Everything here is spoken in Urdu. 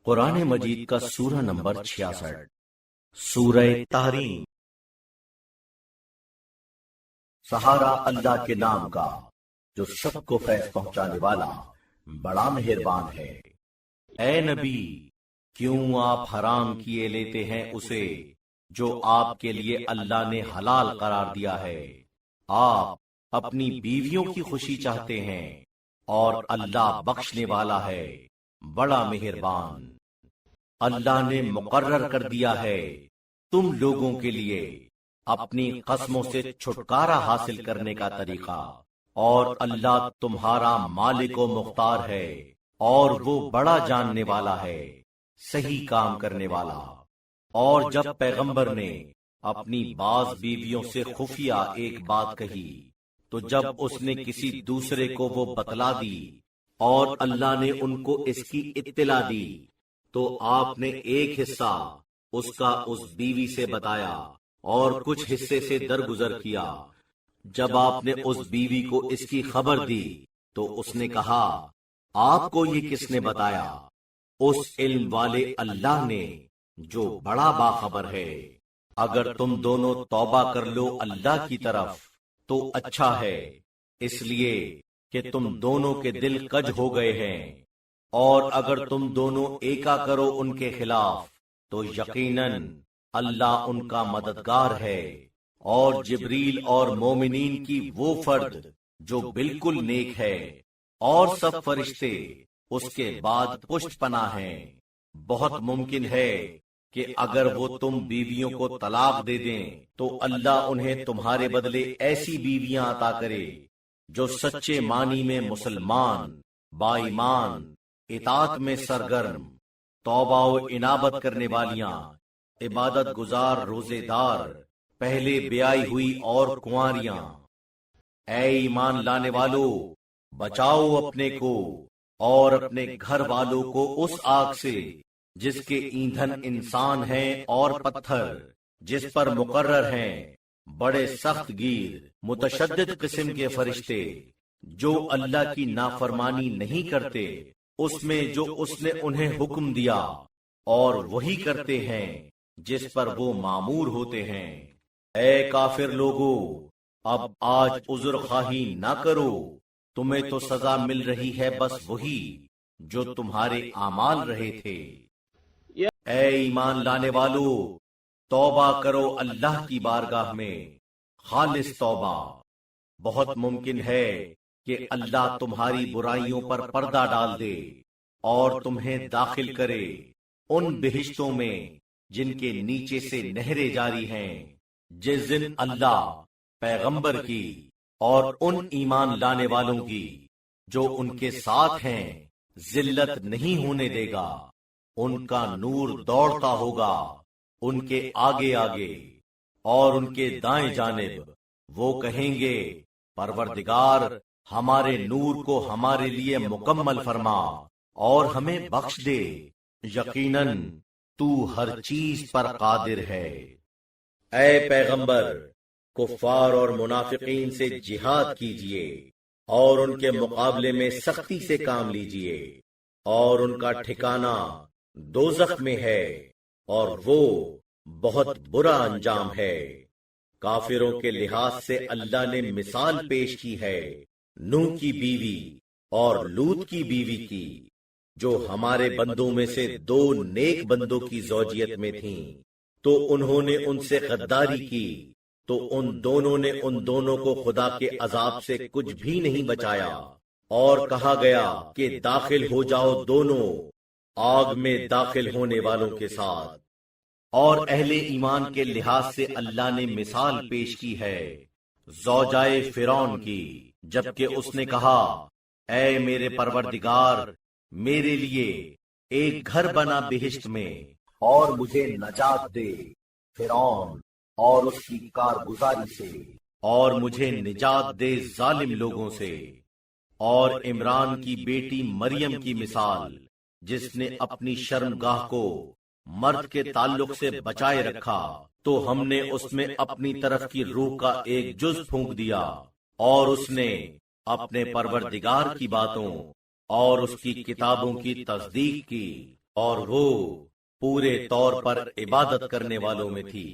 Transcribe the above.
قرآن مجید کا سورہ نمبر 66 سورہ تحریم۔ سہارا اللہ کے نام کا جو سب کو فیض پہنچانے والا بڑا مہربان ہے۔ اے نبی، کیوں آپ حرام کیے لیتے ہیں اسے جو آپ کے لیے اللہ نے حلال قرار دیا ہے؟ آپ اپنی بیویوں کی خوشی چاہتے ہیں اور اللہ بخشنے والا ہے، بڑا مہربان۔ اللہ نے مقرر کر دیا ہے تم لوگوں کے لیے اپنی قسموں سے چھٹکارا حاصل کرنے کا طریقہ، اور اللہ تمہارا مالک و مختار ہے، اور وہ بڑا جاننے والا ہے، صحیح کام کرنے والا۔ اور جب پیغمبر نے اپنی بعض بیویوں سے خفیہ ایک بات کہی تو جب اس نے کسی دوسرے کو وہ بتلا دی اور اللہ نے ان کو اس کی اطلاع دی تو آپ نے ایک حصہ اس کا اس بیوی سے بتایا اور کچھ حصے سے درگزر کیا۔ جب آپ نے اس بیوی کو اس کی خبر دی تو اس نے کہا، آپ کو یہ کس نے بتایا؟ اس علم والے اللہ نے جو بڑا باخبر ہے۔ اگر تم دونوں توبہ کر لو اللہ کی طرف تو اچھا ہے، اس لیے کہ تم دونوں کے دل کج ہو گئے ہیں، اور اگر تم دونوں ایکا کرو ان کے خلاف تو یقیناً اللہ ان کا مددگار ہے۔ اور جبریل اور مومنین کی وہ فرد جو بالکل نیک ہے، اور سب فرشتے اس کے بعد پشت پناہ ہیں۔ بہت ممکن ہے کہ اگر وہ تم بیویوں کو طلاق دے دیں تو اللہ انہیں تمہارے بدلے ایسی بیویاں عطا کرے جو سچے معنی میں مسلمان، با ایمان، اطاعت میں سرگرم، توبہ و انابت کرنے والیاں، عبادت گزار، روزے دار، پہلے بیائی ہوئی اور کنواریاں۔ اے ایمان لانے والو، بچاؤ اپنے کو اور اپنے گھر والوں کو اس آگ سے جس کے ایندھن انسان ہیں اور پتھر، جس پر مقرر ہیں بڑے سخت گیر متشدد قسم کے فرشتے، جو اللہ کی نافرمانی نہیں کرتے اس میں جو اس نے انہیں حکم دیا، اور وہی کرتے ہیں جس پر وہ مامور ہوتے ہیں۔ اے کافر لوگو، اب آج عذر خواہی نہ کرو، تمہیں تو سزا مل رہی ہے بس وہی جو تمہارے اعمال رہے تھے۔ اے ایمان لانے والو، توبہ کرو اللہ کی بارگاہ میں، خالص توبہ۔ بہت ممکن ہے کہ اللہ تمہاری برائیوں پر پردہ ڈال دے اور تمہیں داخل کرے ان بہشتوں میں جن کے نیچے سے نہریں جاری ہیں، جس دن اللہ، پیغمبر کی اور ان ایمان لانے والوں کی جو ان کے ساتھ ہیں ذلت نہیں ہونے دے گا۔ ان کا نور دوڑتا ہوگا ان کے آگے آگے اور ان کے دائیں جانب۔ وہ کہیں گے، پروردگار، ہمارے نور کو ہمارے لیے مکمل فرما اور ہمیں بخش دے، یقیناً تو ہر چیز پر قادر ہے۔ اے پیغمبر، کفار اور منافقین سے جہاد کیجئے اور ان کے مقابلے میں سختی سے کام لیجئے، اور ان کا ٹھکانہ دوزخ میں ہے، اور وہ بہت برا انجام ہے۔ کافروں کے لحاظ سے اللہ نے مثال پیش کی ہے نوح کی بیوی اور لوط کی بیوی کی، جو ہمارے بندوں میں سے دو نیک بندوں کی زوجیت میں تھیں، تو انہوں نے ان سے غداری کی تو ان دونوں نے ان دونوں کو خدا کے عذاب سے کچھ بھی نہیں بچایا، اور کہا گیا کہ داخل ہو جاؤ دونوں آگ میں داخل ہونے والوں کے ساتھ۔ اور اہل ایمان کے لحاظ سے اللہ نے مثال پیش کی ہے زوجائے فرعون کی، جبکہ اس نے کہا، اے میرے پروردگار، میرے لیے ایک گھر بنا بہشت میں اور مجھے نجات دے فرعون اور اس کی کارگزاری سے، اور مجھے نجات دے ظالم لوگوں سے۔ اور عمران کی بیٹی مریم کی مثال، جس نے اپنی شرمگاہ کو مرد کے تعلق سے بچائے رکھا تو ہم نے اس میں اپنی طرف کی روح کا ایک جز پھونک دیا، اور اس نے اپنے پروردگار کی باتوں اور اس کی کتابوں کی تصدیق کی اور وہ پورے طور پر عبادت کرنے والوں میں تھی۔